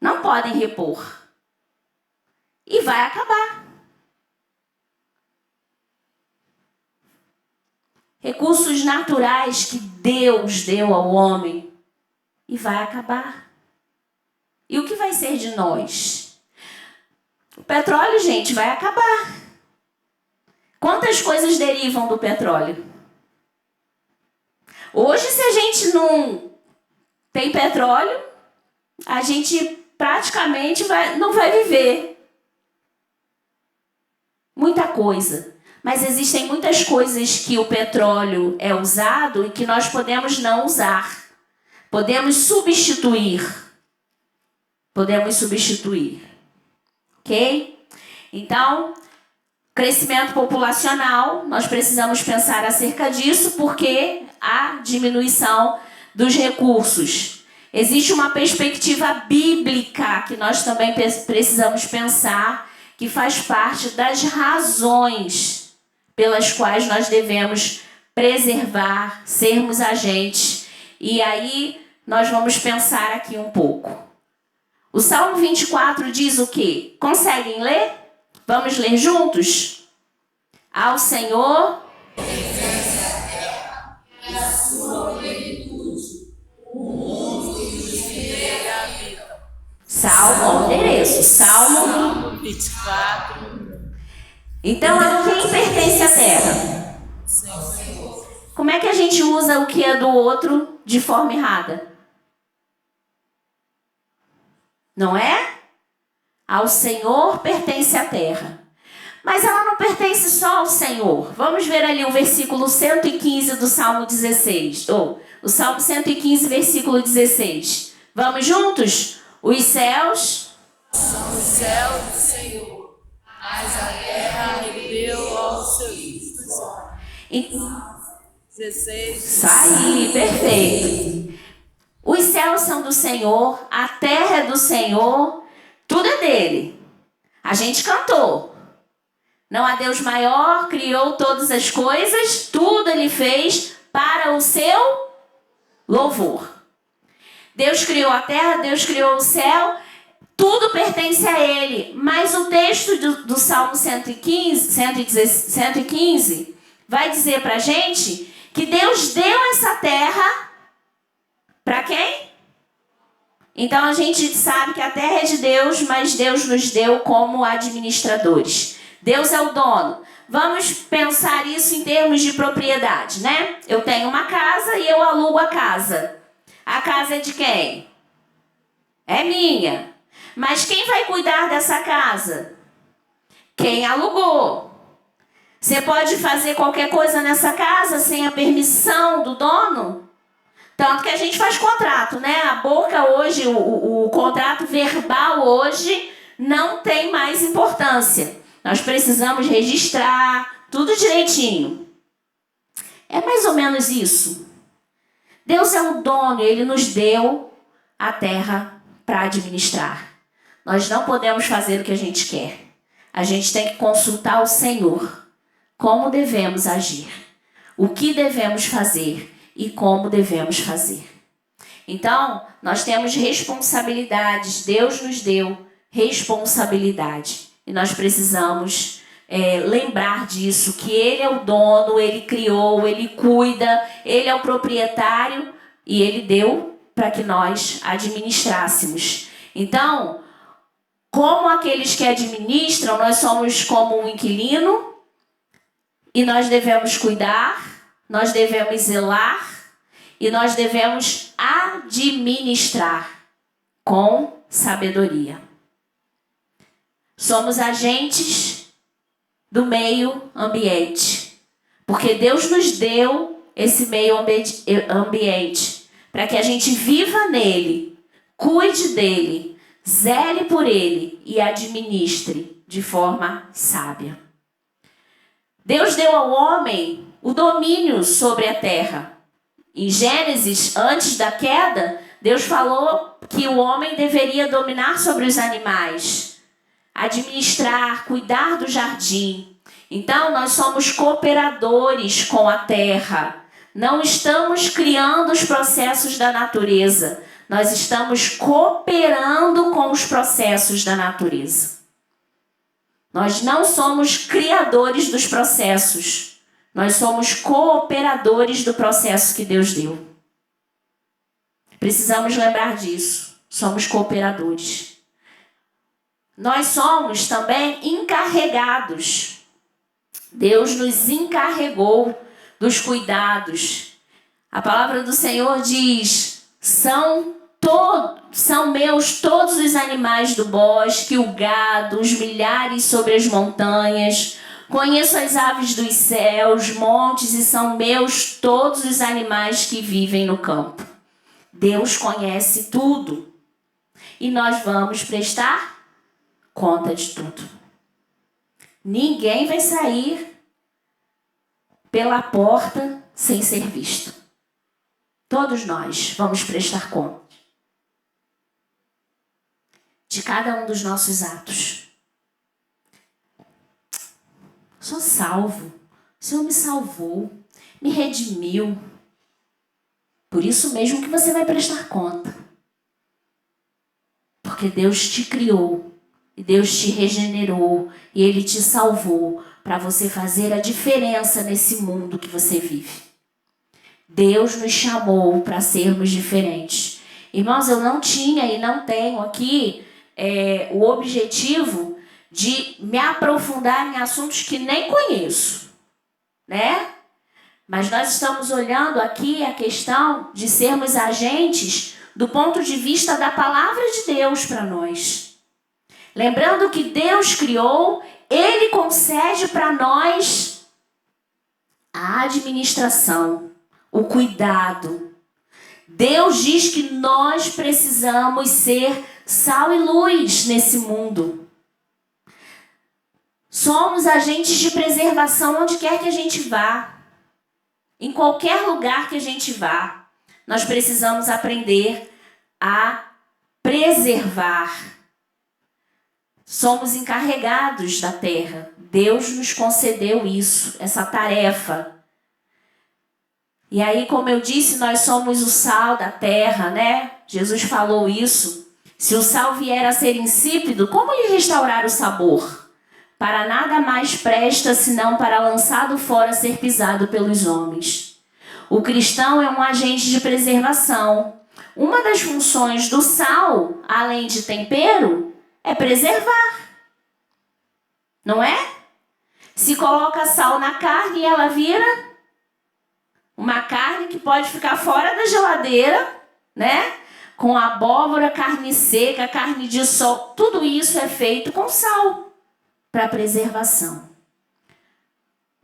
Não podem repor. E vai acabar. Recursos naturais que Deus deu ao homem e vai acabar. E o que vai ser de nós? O petróleo, gente, vai acabar. Quantas coisas derivam do petróleo? Hoje, se a gente não tem petróleo, a gente praticamente não vai viver. Muita coisa. Mas existem muitas coisas que o petróleo é usado e que nós podemos não usar. Podemos substituir. Ok? Então, crescimento populacional, nós precisamos pensar acerca disso porque há diminuição dos recursos. Existe uma perspectiva bíblica que nós também precisamos pensar, que faz parte das razões pelas quais nós devemos preservar, sermos agentes. E aí nós vamos pensar aqui um pouco. O Salmo 24 diz o quê? Conseguem ler? Vamos ler juntos? Ao Senhor e a sua plenitude, o mundo e os que nele habitam. Salmo, endereço, Salmo 24. Então, a quem pertence a terra? Senhor. Como é que a gente usa o que é do outro de forma errada? Não é? Ao Senhor pertence a terra. Mas ela não pertence só ao Senhor. Vamos ver ali o versículo 115 do Salmo 16. Ou o Salmo 115, versículo 16. Vamos juntos? Os céus São os céus do Senhor, mas a terra ele deu aos seus filhos. 16. Isso aí, perfeito. Os céus são do Senhor, a terra é do Senhor, tudo é dele. A gente cantou. Não há Deus maior, criou todas as coisas, tudo ele fez para o seu louvor. Deus criou a terra, Deus criou o céu, tudo pertence a ele. Mas o texto do Salmo 115 vai dizer para a gente que Deus deu essa terra para quem? Então a gente sabe que a terra é de Deus, mas Deus nos deu como administradores. Deus é o dono. Vamos pensar isso em termos de propriedade, né? Eu tenho uma casa e eu alugo a casa. A casa é de quem? É minha. Mas quem vai cuidar dessa casa? Quem alugou. Você pode fazer qualquer coisa nessa casa sem a permissão do dono? Tanto que a gente faz contrato, né? A boca hoje, o contrato verbal hoje não tem mais importância. Nós precisamos registrar tudo direitinho. É mais ou menos isso. Deus é o dono, ele nos deu a terra para administrar. Nós não podemos fazer o que a gente quer. A gente tem que consultar o Senhor. Como devemos agir. O que devemos fazer e como devemos fazer. Então, nós temos responsabilidades. Deus nos deu responsabilidade. E nós precisamos lembrar disso, que ele é o dono, ele criou, ele cuida, ele é o proprietário e ele deu para que nós administrássemos. Então, como aqueles que administram, nós somos como um inquilino e nós devemos cuidar, nós devemos zelar e nós devemos administrar com sabedoria. Somos agentes do meio ambiente, porque Deus nos deu esse meio ambiente para que a gente viva nele, cuide dele, zele por ele e administre de forma sábia. Deus deu ao homem o domínio sobre a terra. Em Gênesis, antes da queda, Deus falou que o homem deveria dominar sobre os animais, administrar, cuidar do jardim. Então, nós somos cooperadores com a terra. Não estamos criando os processos da natureza. Nós estamos cooperando com os processos da natureza. Nós não somos criadores dos processos. Nós somos cooperadores do processo que Deus deu. Precisamos lembrar disso. Somos cooperadores. Nós somos também encarregados. Deus nos encarregou dos cuidados. A palavra do Senhor diz: são meus todos os animais do bosque, o gado, os milhares sobre as montanhas. Conheço as aves dos céus, montes, e são meus todos os animais que vivem no campo. Deus conhece tudo. E nós vamos prestar conta de tudo. Ninguém vai sair pela porta sem ser visto. Todos nós vamos prestar conta de cada um dos nossos atos. Sou salvo. O Senhor me salvou, me redimiu. Por isso mesmo que você vai prestar conta. Porque Deus te criou, e Deus te regenerou, e Ele te salvou para você fazer a diferença nesse mundo que você vive. Deus nos chamou para sermos diferentes. Irmãos, eu não tinha e não tenho aqui o objetivo de me aprofundar em assuntos que nem conheço, né? Mas nós estamos olhando aqui a questão de sermos agentes do ponto de vista da palavra de Deus para nós. Lembrando que Deus criou, Ele concede para nós a administração, o cuidado. Deus diz que nós precisamos ser sal e luz nesse mundo. Somos agentes de preservação onde quer que a gente vá. Em qualquer lugar que a gente vá, nós precisamos aprender a preservar. Somos encarregados da terra. Deus nos concedeu isso, essa tarefa. E aí, como eu disse, nós somos o sal da terra, né? Jesus falou isso. Se o sal vier a ser insípido, como lhe restaurar o sabor? Para nada mais presta, senão para lançado fora ser pisado pelos homens. O cristão é um agente de preservação. Uma das funções do sal, além de tempero, é preservar. Não é? Se coloca sal na carne e ela vira uma carne que pode ficar fora da geladeira, né? Com abóbora, carne seca, carne de sol. Tudo isso é feito com sal para preservação.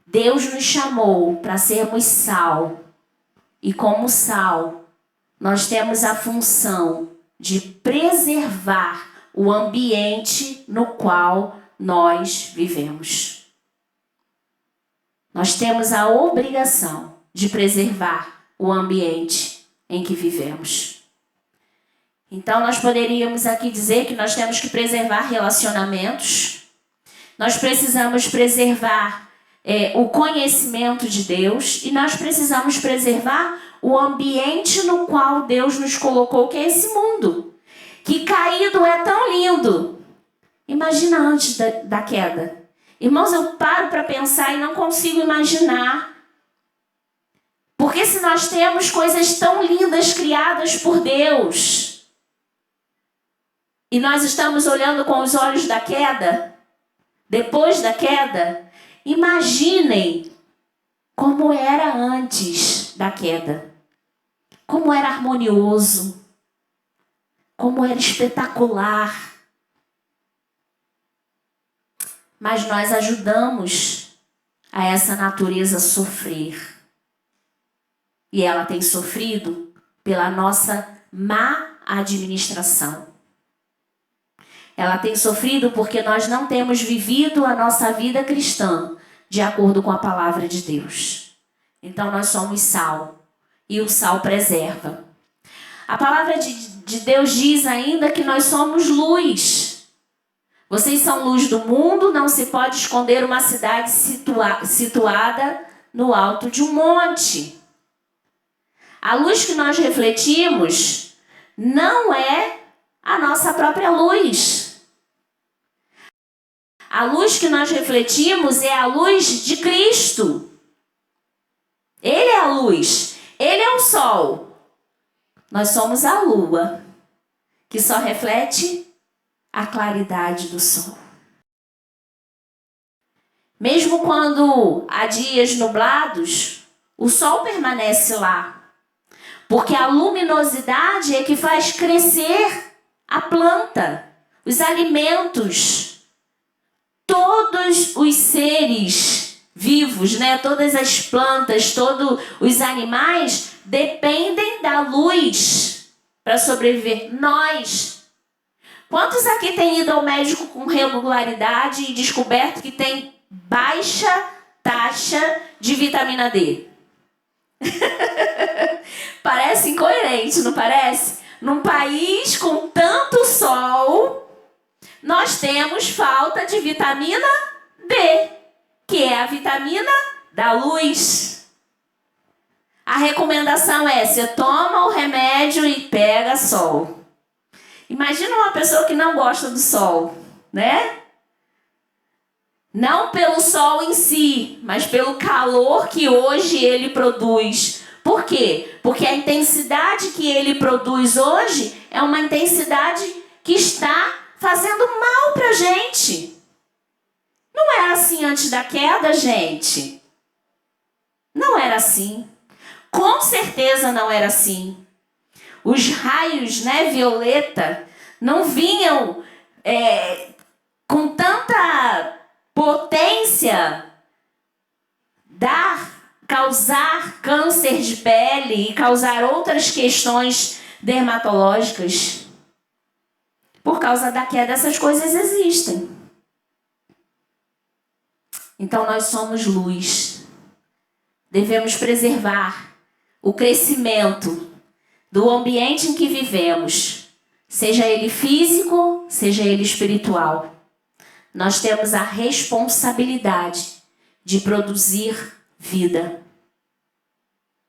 Deus nos chamou para sermos sal. E como sal, nós temos a função de preservar o ambiente no qual nós vivemos. Nós temos a obrigação de preservar o ambiente em que vivemos. Então, nós poderíamos aqui dizer que nós temos que preservar relacionamentos. Nós precisamos preservar o conhecimento de Deus. E nós precisamos preservar o ambiente no qual Deus nos colocou, que é esse mundo. Que caído é tão lindo. Imagina antes da queda. Irmãos, eu paro para pensar e não consigo imaginar. Porque se nós temos coisas tão lindas criadas por Deus, e nós estamos olhando com os olhos da queda, depois da queda, imaginem como era antes da queda. Como era harmonioso, como era espetacular. Mas nós ajudamos a essa natureza sofrer. E ela tem sofrido pela nossa má administração. Ela tem sofrido porque nós não temos vivido a nossa vida cristã de acordo com a palavra de Deus. Então nós somos sal. E o sal preserva. A palavra de Deus diz ainda que nós somos luz. Vocês são luz do mundo, não se pode esconder uma cidade situada no alto de um monte. A luz que nós refletimos não é a nossa própria luz. A luz que nós refletimos é a luz de Cristo. Ele é a luz. Ele é o sol. Nós somos a lua, que só reflete a claridade do sol. Mesmo quando há dias nublados, o sol permanece lá. Porque a luminosidade é que faz crescer a planta, os alimentos, todos os seres vivos, né? Todas as plantas, todos os animais dependem da luz para sobreviver. Nós. Quantos aqui têm ido ao médico com regularidade e descoberto que tem baixa taxa de vitamina D? Parece incoerente, não parece? Num país com tanto sol, nós temos falta de vitamina D, que é a vitamina da luz. A recomendação é: você toma o remédio e pega sol. Imagina uma pessoa que não gosta do sol, né? Não pelo sol em si, mas pelo calor que hoje ele produz. Por quê? Porque a intensidade que ele produz hoje é uma intensidade que está fazendo mal pra gente. Não era assim antes da queda, gente. Não era assim. Com certeza não era assim. Os raios, né, violeta, não vinham com tanta potência causar câncer de pele e causar outras questões dermatológicas. Por causa da queda, essas coisas existem. Então nós somos luz. Devemos preservar o crescimento do ambiente em que vivemos, seja ele físico, seja ele espiritual. Nós temos a responsabilidade de produzir vida.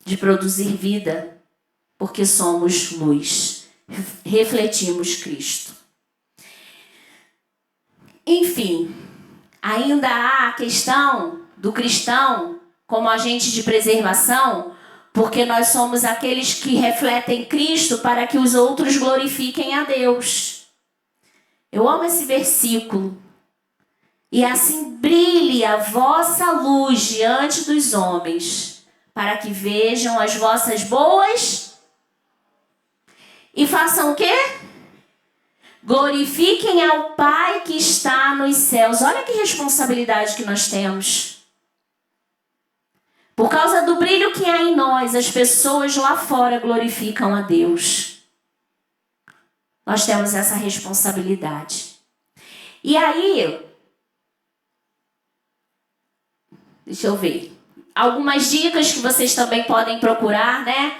De produzir vida, porque somos luz. Refletimos Cristo. Enfim, ainda há a questão do cristão como agente de preservação, porque nós somos aqueles que refletem Cristo para que os outros glorifiquem a Deus. Eu amo esse versículo. E assim brilhe a vossa luz diante dos homens, para que vejam as vossas boas e façam o quê? Glorifiquem ao Pai que está nos céus. Olha que responsabilidade que nós temos. Por causa do brilho que há em nós, as pessoas lá fora glorificam a Deus. Nós temos essa responsabilidade. E aí, deixa eu ver. Algumas dicas que vocês também podem procurar, né?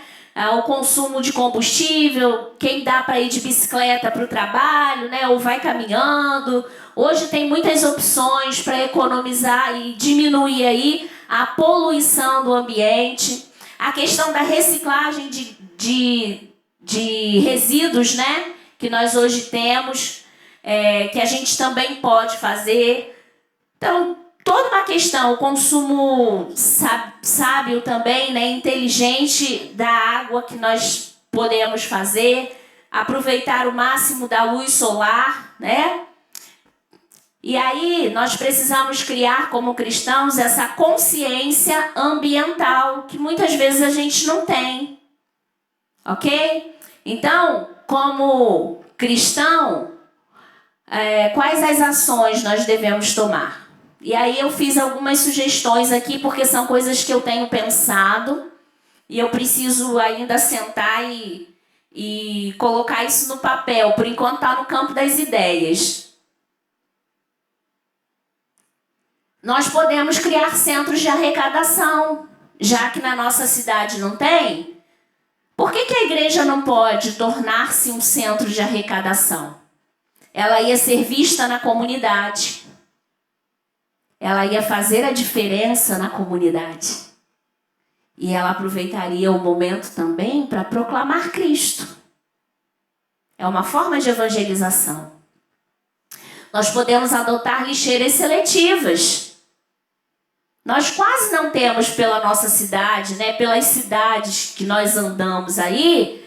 O consumo de combustível, quem dá para ir de bicicleta para o trabalho, né? Ou vai caminhando. Hoje tem muitas opções para economizar e diminuir aí a poluição do ambiente. A questão da reciclagem de resíduos, né? Que nós hoje temos, que a gente também pode fazer. Então, toda uma questão, o consumo sábio também, né, inteligente da água que nós podemos fazer, aproveitar o máximo da luz solar, né? E aí nós precisamos criar como cristãos essa consciência ambiental que muitas vezes a gente não tem, ok? Então, como cristão, quais as ações nós devemos tomar? E aí eu fiz algumas sugestões aqui, porque são coisas que eu tenho pensado e eu preciso ainda sentar e colocar isso no papel. Por enquanto está no campo das ideias. Nós podemos criar centros de arrecadação, já que na nossa cidade não tem. Por que a igreja não pode tornar-se um centro de arrecadação? Ela ia ser vista na comunidade. Ela ia fazer a diferença na comunidade. E ela aproveitaria o momento também para proclamar Cristo. É uma forma de evangelização. Nós podemos adotar lixeiras seletivas. Nós quase não temos pela nossa cidade, né? Pelas cidades que nós andamos aí,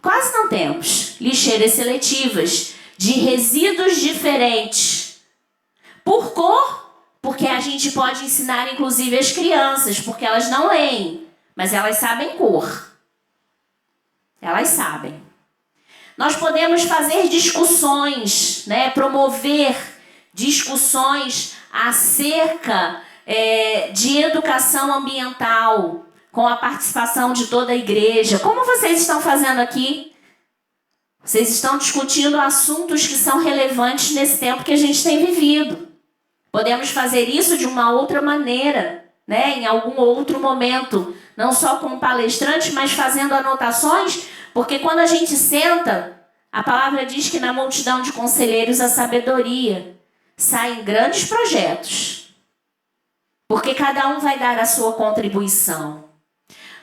quase não temos lixeiras seletivas de resíduos diferentes. Por cor, porque a gente pode ensinar inclusive as crianças, porque elas não leem, mas elas sabem cor. Elas sabem. Nós podemos fazer discussões, né? Promover discussões acerca de educação ambiental, com a participação de toda a igreja. Como vocês estão fazendo aqui? Vocês estão discutindo assuntos que são relevantes nesse tempo que a gente tem vivido. Podemos fazer isso de uma outra maneira, né? Em algum outro momento, não só com palestrantes, mas fazendo anotações, porque quando a gente senta, a palavra diz que na multidão de conselheiros a sabedoria, saem grandes projetos, porque cada um vai dar a sua contribuição.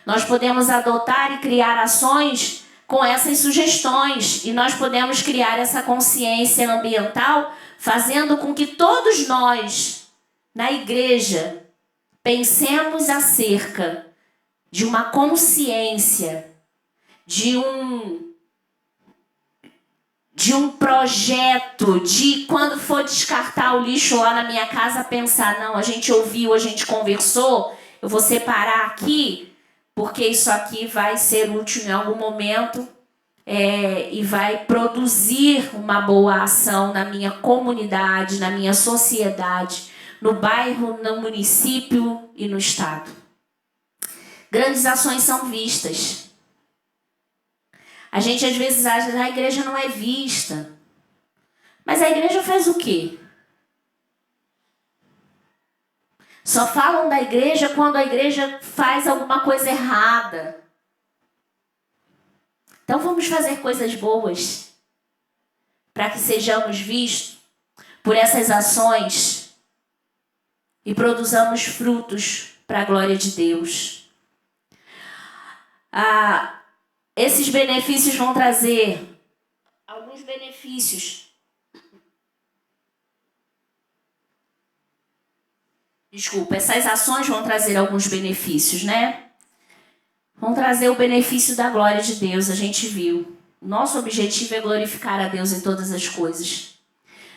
Nós podemos adotar e criar ações com essas sugestões. E nós podemos criar essa consciência ambiental, fazendo com que todos nós, na igreja, pensemos acerca de uma consciência, de um projeto, de quando for descartar o lixo lá na minha casa, pensar, não, a gente ouviu, a gente conversou, eu vou separar aqui, porque isso aqui vai ser útil em algum momento e vai produzir uma boa ação na minha comunidade, na minha sociedade, no bairro, no município e no estado. Grandes ações são vistas. A gente às vezes acha que a igreja não é vista. Mas a igreja faz o quê? Só falam da igreja quando a igreja faz alguma coisa errada. Então vamos fazer coisas boas para que sejamos vistos por essas ações e produzamos frutos para a glória de Deus. Esses benefícios vão trazer alguns benefícios. Essas ações vão trazer alguns benefícios, né? Vão trazer o benefício da glória de Deus, a gente viu. Nosso objetivo é glorificar a Deus em todas as coisas.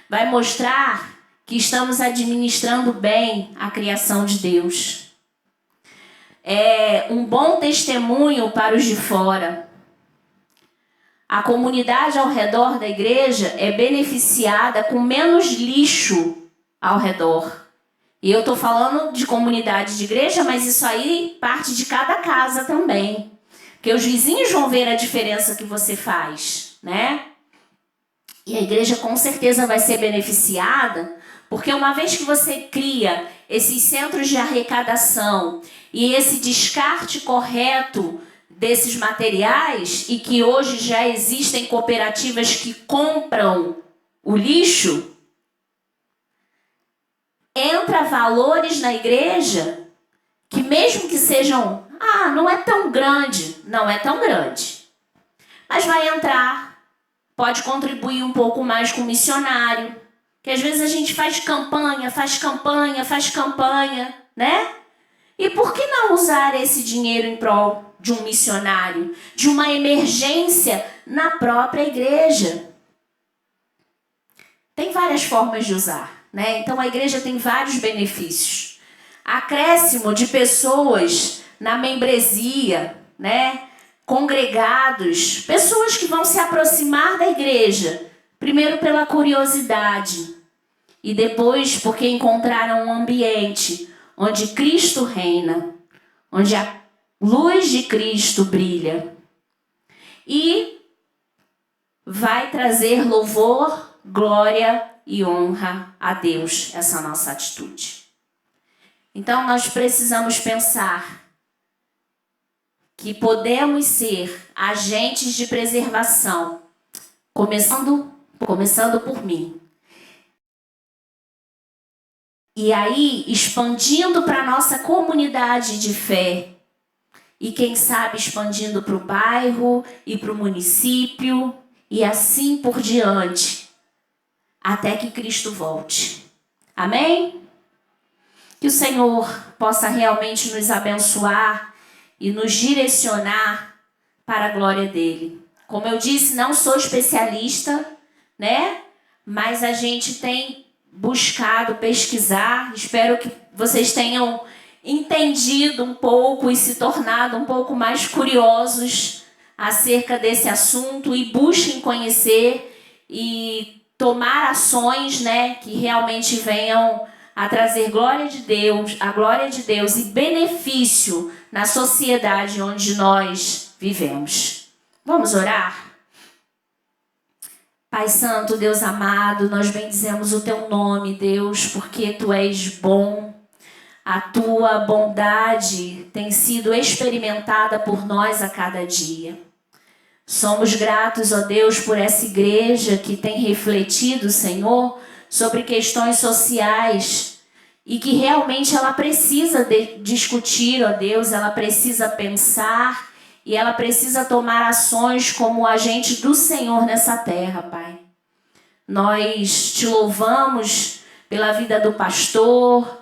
Vai mostrar que estamos administrando bem a criação de Deus. É um bom testemunho para os de fora. A comunidade ao redor da igreja é beneficiada com menos lixo ao redor. E eu estou falando de comunidade de igreja, mas isso aí parte de cada casa também. Porque os vizinhos vão ver a diferença que você faz, né? E a igreja com certeza vai ser beneficiada, porque uma vez que você cria esses centros de arrecadação e esse descarte correto desses materiais, e que hoje já existem cooperativas que compram o lixo, entra valores na igreja que mesmo que sejam, não é tão grande, mas vai entrar, pode contribuir um pouco mais com o missionário, que às vezes a gente faz campanha, né? E por que não usar esse dinheiro em prol de um missionário, de uma emergência na própria igreja? Tem várias formas de usar, né? Então a igreja tem vários benefícios. Acréscimo de pessoas na membresia, né? Congregados, pessoas que vão se aproximar da igreja, primeiro pela curiosidade e depois porque encontraram um ambiente onde Cristo reina, onde a luz de Cristo brilha. E vai trazer louvor, glória e honra a Deus, essa nossa atitude. Então nós precisamos pensar que podemos ser agentes de preservação, começando por mim. E aí, expandindo para a nossa comunidade de fé. E quem sabe expandindo para o bairro e para o município. E assim por diante. Até que Cristo volte. Amém? Que o Senhor possa realmente nos abençoar e nos direcionar para a glória dele. Como eu disse, não sou especialista, né? Mas a gente tem buscado, pesquisar. Espero que vocês tenham entendido um pouco e se tornado um pouco mais curiosos acerca desse assunto e busquem conhecer e tomar ações, né, que realmente venham a trazer glória de Deus, a glória de Deus e benefício na sociedade onde nós vivemos. Vamos orar? Pai Santo, Deus amado, nós bendizemos o Teu nome, Deus, porque Tu és bom. A Tua bondade tem sido experimentada por nós a cada dia. Somos gratos, ó Deus, por essa igreja que tem refletido, Senhor, sobre questões sociais e que realmente ela precisa discutir, ó Deus, ela precisa pensar e ela precisa tomar ações como agente do Senhor nessa terra, Pai. Nós te louvamos pela vida do pastor,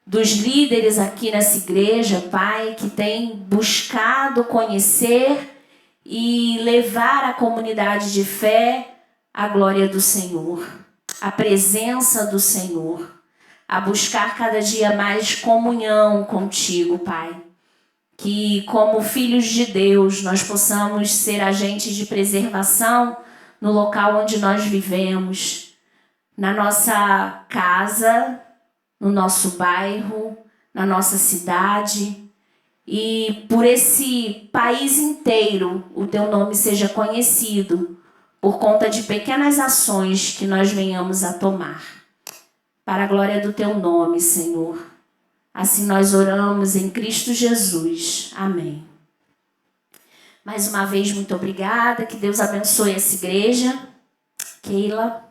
dos líderes aqui nessa igreja, Pai, que tem buscado conhecer e levar a comunidade de fé à glória do Senhor, à presença do Senhor, a buscar cada dia mais comunhão contigo, Pai. Que, como filhos de Deus, nós possamos ser agentes de preservação no local onde nós vivemos, na nossa casa, no nosso bairro, na nossa cidade, e por esse país inteiro o teu nome seja conhecido por conta de pequenas ações que nós venhamos a tomar. Para a glória do teu nome, Senhor. Assim nós oramos em Cristo Jesus. Amém. Mais uma vez, muito obrigada. Que Deus abençoe essa igreja. Keila.